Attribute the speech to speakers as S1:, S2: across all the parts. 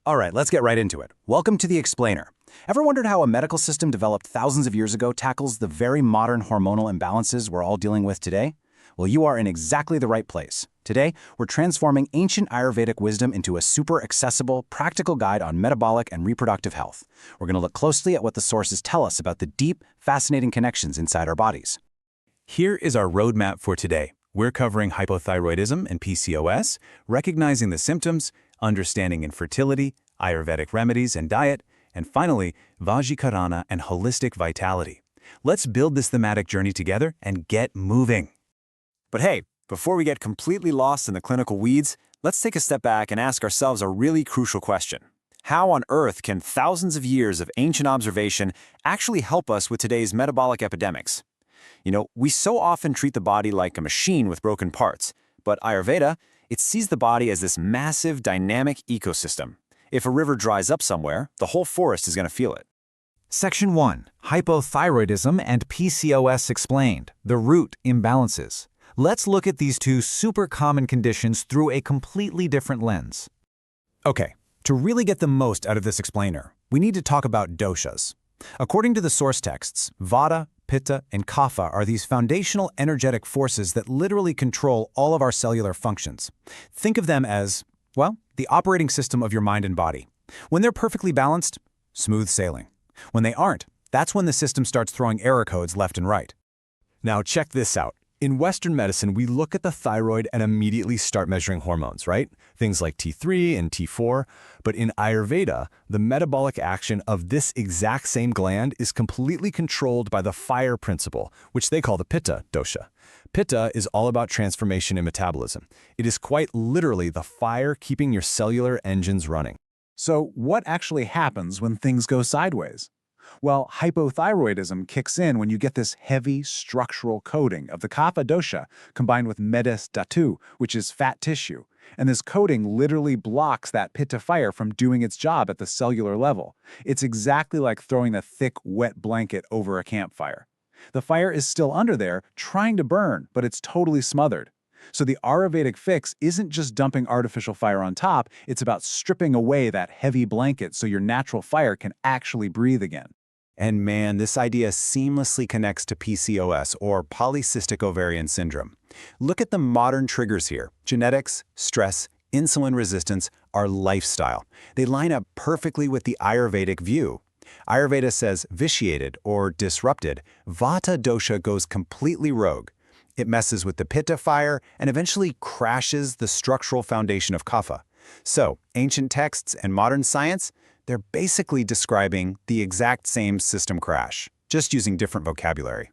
S1: All right, let's get right into it. Welcome to The Explainer. Ever wondered how a medical system developed thousands of years ago tackles the very modern hormonal imbalances we're all dealing with today? Well, you are in exactly the right place. Today, we're transforming ancient Ayurvedic wisdom into a super accessible, practical guide on metabolic and reproductive health. We're going to look closely at what the sources tell us about the deep, fascinating connections inside our bodies.
S2: Here is our roadmap for today. We're covering hypothyroidism and PCOS, recognizing the symptoms, understanding infertility, Ayurvedic remedies and diet, and finally, Vajikarana and holistic vitality. Let's build this thematic journey together and get moving.
S3: But hey, before we get completely lost in the clinical weeds, let's take a step back and ask ourselves a really crucial question. How on earth can thousands of years of ancient observation actually help us with today's metabolic epidemics? We so often treat the body like a machine with broken parts, but Ayurveda, it sees the body as this massive, dynamic ecosystem. If a river dries up somewhere, the whole forest is going to feel it.
S4: Section 1. Hypothyroidism and PCOS explained. The root imbalances. Let's look at these two super common conditions through a completely different lens.
S1: Okay, to really get the most out of this explainer, we need to talk about doshas. According to the source texts, Vata, Pitta, and Kapha are these foundational energetic forces that literally control all of our cellular functions. Think of them as, well, the operating system of your mind and body. When they're perfectly balanced, smooth sailing. When they aren't, that's when the system starts throwing error codes left and right.
S5: Now check this out. In Western medicine, we look at the thyroid and immediately start measuring hormones, right? Things like T3 and T4. But in Ayurveda, the metabolic action of this exact same gland is completely controlled by the fire principle, which they call the Pitta dosha. Pitta is all about transformation and metabolism. It is quite literally the fire keeping your cellular engines running.
S6: So what actually happens when things go sideways? Well, hypothyroidism kicks in when you get this heavy structural coating of the Kapha dosha combined with medes dhatu, which is fat tissue. And this coating literally blocks that Pitta fire from doing its job at the cellular level. It's exactly like throwing a thick, wet blanket over a campfire. The fire is still under there, trying to burn, but it's totally smothered. So the Ayurvedic fix isn't just dumping artificial fire on top, it's about stripping away that heavy blanket so your natural fire can actually breathe again.
S1: And man, this idea seamlessly connects to PCOS, or polycystic ovarian syndrome. Look at the modern triggers here. Genetics, stress, insulin resistance, our lifestyle. They line up perfectly with the Ayurvedic view. Ayurveda says vitiated or disrupted, Vata dosha goes completely rogue. It messes with the Pitta fire and eventually crashes the structural foundation of Kapha. So, ancient texts and modern science, they're basically describing the exact same system crash, just using different vocabulary.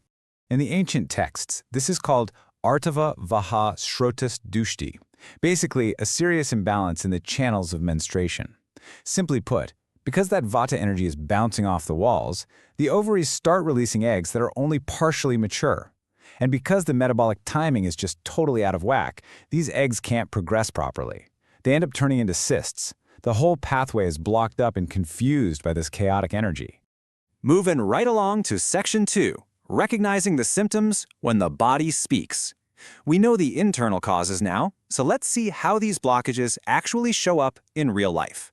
S4: In the ancient texts, this is called Artava Vaha Shrotas Dushti, basically a serious imbalance in the channels of menstruation. Simply put, because that Vata energy is bouncing off the walls, the ovaries start releasing eggs that are only partially mature. And because the metabolic timing is just totally out of whack, these eggs can't progress properly. They end up turning into cysts. The whole pathway is blocked up and confused by this chaotic energy.
S3: Moving right along to Section 2, recognizing the symptoms when the body speaks. We know the internal causes now, so let's see how these blockages actually show up in real life.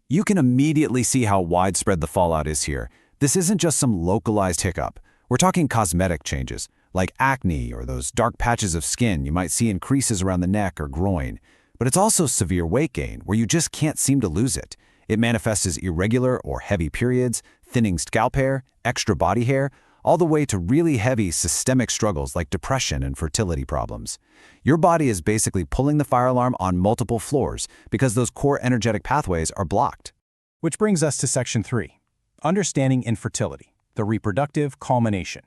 S1: You can immediately see how widespread the fallout is here. This isn't just some localized hiccup. We're talking cosmetic changes, like acne or those dark patches of skin you might see in creases around the neck or groin. But it's also severe weight gain, where you just can't seem to lose it. It manifests as irregular or heavy periods, thinning scalp hair, extra body hair, all the way to really heavy systemic struggles like depression and fertility problems. Your body is basically pulling the fire alarm on multiple floors because those core energetic pathways are blocked.
S6: Which brings us to Section 3, understanding infertility, the reproductive culmination.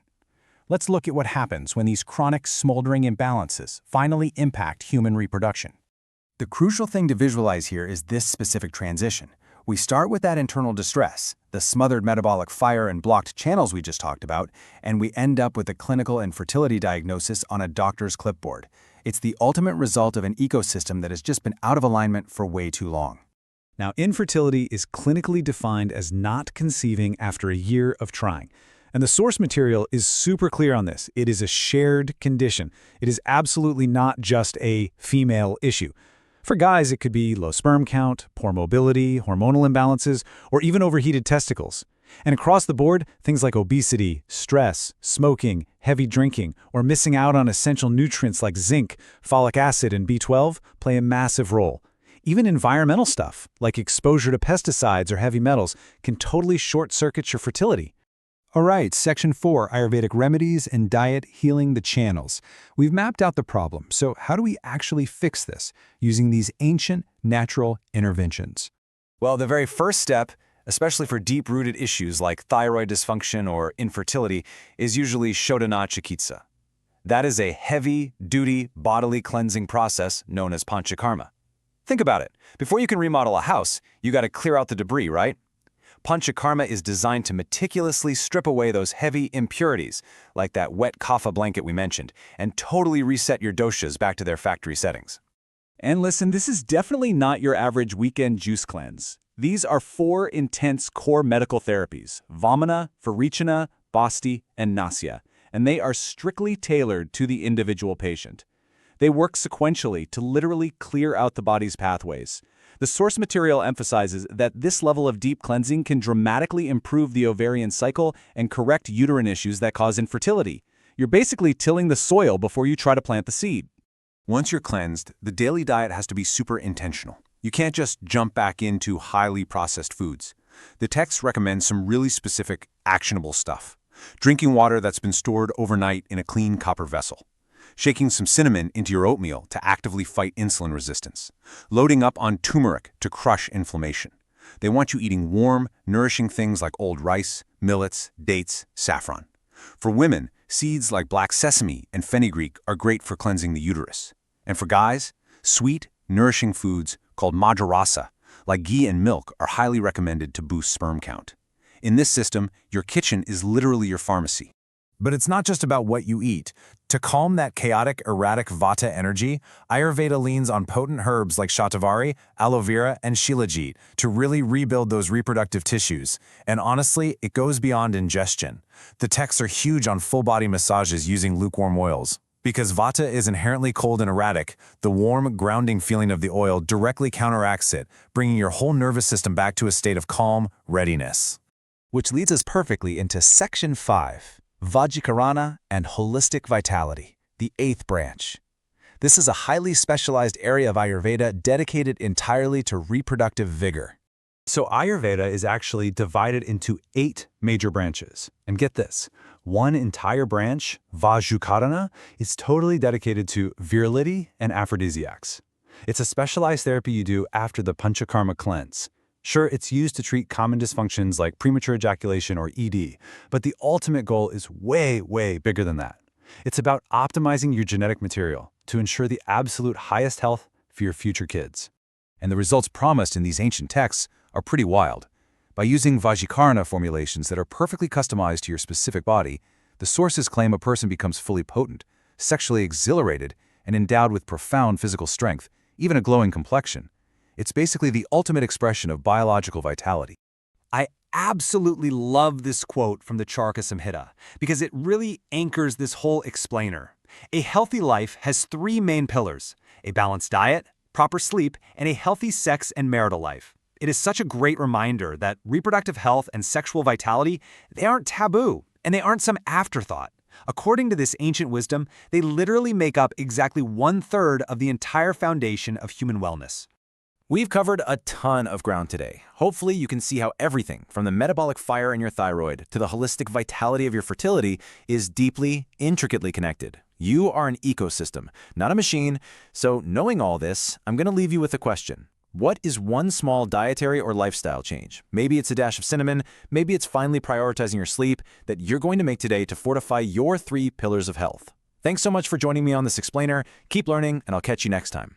S6: Let's look at what happens when these chronic smoldering imbalances finally impact human reproduction.
S1: The crucial thing to visualize here is this specific transition. We start with that internal distress, the smothered metabolic fire and blocked channels we just talked about, and we end up with a clinical infertility diagnosis on a doctor's clipboard. It's the ultimate result of an ecosystem that has just been out of alignment for way too long.
S2: Now, infertility is clinically defined as not conceiving after a year of trying. And the source material is super clear on this. It is a shared condition. It is absolutely not just a female issue. For guys, it could be low sperm count, poor mobility, hormonal imbalances, or even overheated testicles. And across the board, things like obesity, stress, smoking, heavy drinking, or missing out on essential nutrients like zinc, folic acid, and B12 play a massive role. Even environmental stuff, like exposure to pesticides or heavy metals, can totally short-circuit your fertility.
S4: All right, Section 4, Ayurvedic remedies and diet healing the channels. We've mapped out the problem, so how do we actually fix this using these ancient, natural interventions?
S3: Well, the very first step, especially for deep-rooted issues like thyroid dysfunction or infertility, is usually Shodhana Chikitsa. That is a heavy-duty bodily cleansing process known as panchakarma. Think about it. Before you can remodel a house, you got to clear out the debris, right? Panchakarma is designed to meticulously strip away those heavy impurities, like that wet kapha blanket we mentioned, and totally reset your doshas back to their factory settings.
S2: And listen, this is definitely not your average weekend juice cleanse. These are 4 intense core medical therapies: Vamana, Varichana, Basti, and Nasya, and they are strictly tailored to the individual patient. They work sequentially to literally clear out the body's pathways. The source material emphasizes that this level of deep cleansing can dramatically improve the ovarian cycle and correct uterine issues that cause infertility. You're basically tilling the soil before you try to plant the seed.
S1: Once you're cleansed, the daily diet has to be super intentional. You can't just jump back into highly processed foods. The text recommends some really specific, actionable stuff. Drinking water that's been stored overnight in a clean copper vessel. Shaking some cinnamon into your oatmeal to actively fight insulin resistance. Loading up on turmeric to crush inflammation. They want you eating warm, nourishing things like old rice, millets, dates, saffron. For women, seeds like black sesame and fenugreek are great for cleansing the uterus. And for guys, sweet, nourishing foods called madhurasa, like ghee and milk, are highly recommended to boost sperm count. In this system, your kitchen is literally your pharmacy.
S5: But it's not just about what you eat. To calm that chaotic, erratic vata energy, Ayurveda leans on potent herbs like shatavari, aloe vera, and shilajit to really rebuild those reproductive tissues. And honestly, it goes beyond ingestion. The texts are huge on full-body massages using lukewarm oils. Because vata is inherently cold and erratic, the warm, grounding feeling of the oil directly counteracts it, bringing your whole nervous system back to a state of calm readiness.
S2: Which leads us perfectly into Section 5. Vajikarana and Holistic Vitality, the 8th branch. This is a highly specialized area of Ayurveda dedicated entirely to reproductive vigor. So Ayurveda is actually divided into 8 major branches. And get this, one entire branch, Vajukarana, is totally dedicated to virility and aphrodisiacs. It's a specialized therapy you do after the Panchakarma cleanse. Sure, it's used to treat common dysfunctions like premature ejaculation or ED, but the ultimate goal is way, way bigger than that. It's about optimizing your genetic material to ensure the absolute highest health for your future kids. And the results promised in these ancient texts are pretty wild. By using Vajikarana formulations that are perfectly customized to your specific body, the sources claim a person becomes fully potent, sexually exhilarated, and endowed with profound physical strength, even a glowing complexion. It's basically the ultimate expression of biological vitality.
S3: I absolutely love this quote from the Charaka Samhita because it really anchors this whole explainer. A healthy life has 3 main pillars: a balanced diet, proper sleep, and a healthy sex and marital life. It is such a great reminder that reproductive health and sexual vitality, they aren't taboo, and they aren't some afterthought. According to this ancient wisdom, they literally make up exactly 1/3 of the entire foundation of human wellness. We've covered a ton of ground today. Hopefully you can see how everything from the metabolic fire in your thyroid to the holistic vitality of your fertility is deeply, intricately connected. You are an ecosystem, not a machine. So knowing all this, I'm going to leave you with a question. What is one small dietary or lifestyle change? Maybe it's a dash of cinnamon, maybe it's finally prioritizing your sleep that you're going to make today to fortify your 3 pillars of health. Thanks so much for joining me on this explainer. Keep learning, and I'll catch you next time.